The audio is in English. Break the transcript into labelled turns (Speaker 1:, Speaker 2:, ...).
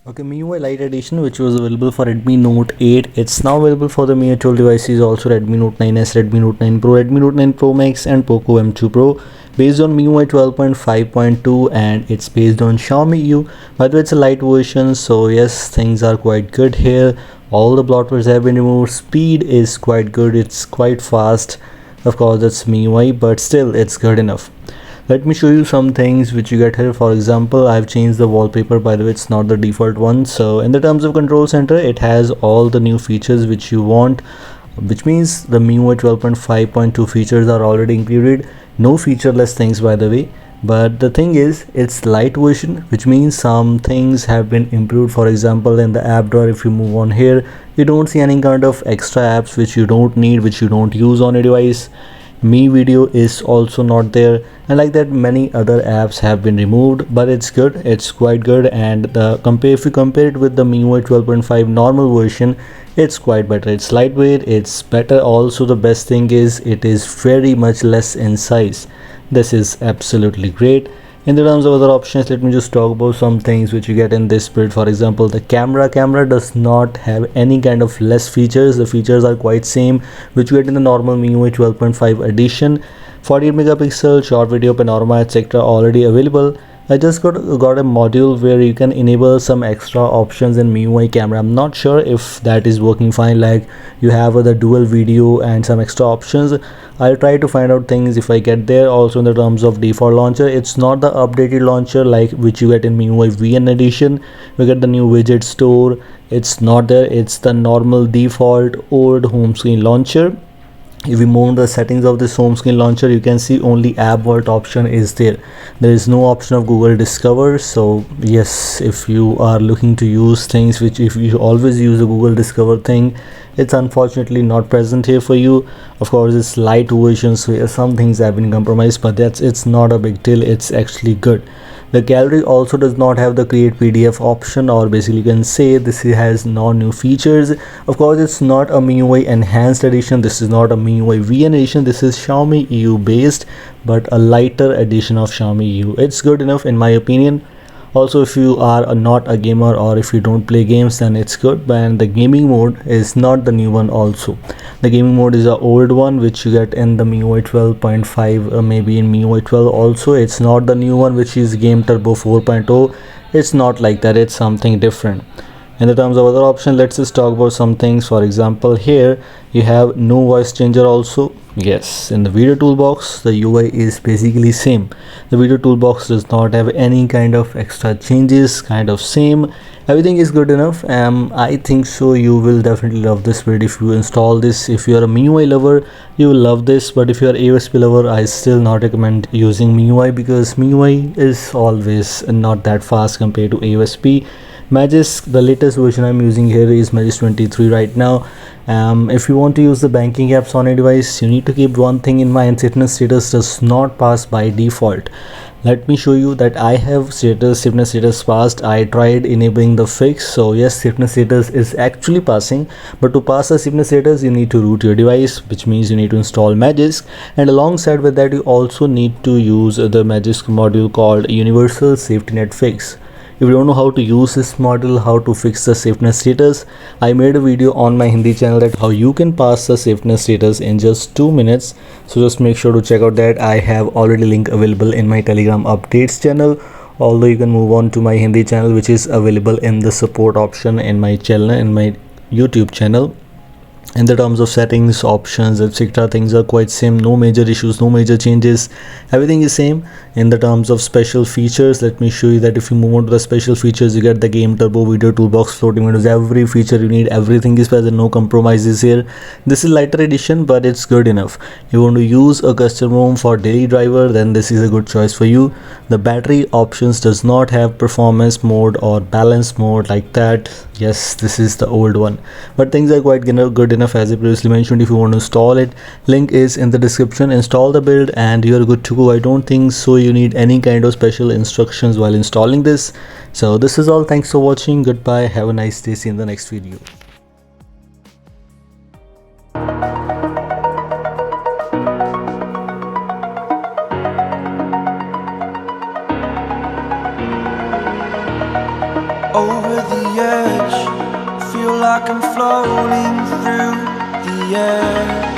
Speaker 1: Okay, MIUI Lite Edition, which was available for Redmi Note 8, it's now available for the Mi 12 devices, also Redmi Note 9s, Redmi Note 9 Pro, Redmi Note 9 Pro Max, and Poco M2 Pro, based on MIUI 12.5.2, and it's based on Xiaomi EU. By the way, it's a light version, so yes, things are quite good here. All the bloatwares have been removed. Speed is quite good, it's quite fast. Of course, it's MIUI, but still, it's good enough. Let me show you some things which you get here. For example, I've changed the wallpaper. By the way, it's not the default one. So in the terms of control center, it has all the new features which you want, which means the MIUI 12.5.2 features are already included. No featureless things, by the way. But the thing is, it's light version, which means some things have been improved. For example, in the app drawer, if you move on here, you don't see any kind of extra apps which you don't need, which you don't use on a device. Mi Video is also not there, and like that many other apps have been removed, but it's good, it's quite good. And if you compare it with the MIUI 12.5 normal version, it's quite better. It's lightweight, it's better. Also, the best thing is it is very much less in size. This is absolutely great. In the terms of other options, let me just talk about some things which you get in this build. For example, the camera does not have any kind of less features. The features are quite same which you get in the normal MIUI 12.5 edition. 48 megapixel short video, panorama, etc. already available. I just got a module where you can enable some extra options in MIUI camera. I'm not sure if that is working fine, like you have the dual video and some extra options. I'll try to find out things if I get there. Also, in the terms of default launcher, it's not the updated launcher like which you get in MIUI VN edition. We get the new widget store. It's not there. It's the normal default old home screen launcher. If we move the settings of this home screen launcher, you can see only app vault option is there. There is no option of Google Discover. So yes, if you are looking to use things which, if you always use the Google Discover thing, it's unfortunately not present here for you. Of course, it's light version, so some things have been compromised, but it's not a big deal. It's actually good. The gallery also does not have the create PDF option, or basically you can say this has no new features. Of course, it's not a MIUI enhanced edition. This is not a MIUI VN edition. This is Xiaomi EU based, but a lighter edition of Xiaomi EU. It's good enough in my opinion. Also, if you are not a gamer or if you don't play games, then it's good. But the gaming mode is not the new one. Also, the gaming mode is an old one which you get in the MIUI 12.5, maybe in MIUI 12 also. It's not the new one which is Game Turbo 4.0. It's not like that. It's something different. In the terms of other options, let's just talk about some things. For example, here you have no voice changer also. Yes, in the video toolbox, the UI is basically same. The video toolbox does not have any kind of extra changes, kind of same. Everything is good enough. I think so you will definitely love this build if you install this. If you are a MIUI lover, you will love this. But if you are AOSP lover, I still not recommend using MIUI, because MIUI is always not that fast compared to AOSP. Magisk, the latest version I'm using here is Magisk 23 right now. If you want to use the banking apps on a device, you need to keep one thing in mind: stiffness status does not pass by default. Let me show you that I have stiffness status passed. I tried enabling the fix, so yes, stiffness status is actually passing. But to pass the stiffness status, you need to root your device, which means you need to install Magisk, and alongside with that, you also need to use the Magisk module called Universal Safety Net Fix. If you don't know how to use this model, how to fix the stiffness status, I made a video on my Hindi channel that how you can pass the stiffness status in just 2 minutes. So just make sure to check out that. I have already link available in my Telegram updates channel. Although you can move on to my Hindi channel, which is available in the support option in my channel, in my YouTube channel. In the terms of settings, options, etc., things are quite same. No major issues, no major changes. Everything is same. In the terms of special features, let me show you that if you move on to the special features, you get the Game Turbo video toolbox, floating windows, every feature you need, everything is present, no compromises here. This is lighter edition, but it's good enough. If you want to use a custom ROM for daily driver, then this is a good choice for you. The battery options does not have performance mode or balance mode like that. Yes, this is the old one, but things are quite good enough. As I previously mentioned, if you want to install it, link is in the description. Install the build and you're good to go. I don't think so you need any kind of special instructions while installing this. So this is all. Thanks for watching. Goodbye, have a nice day. See you in the next video.
Speaker 2: Oh. over the edge. Feel like I'm floating through the air.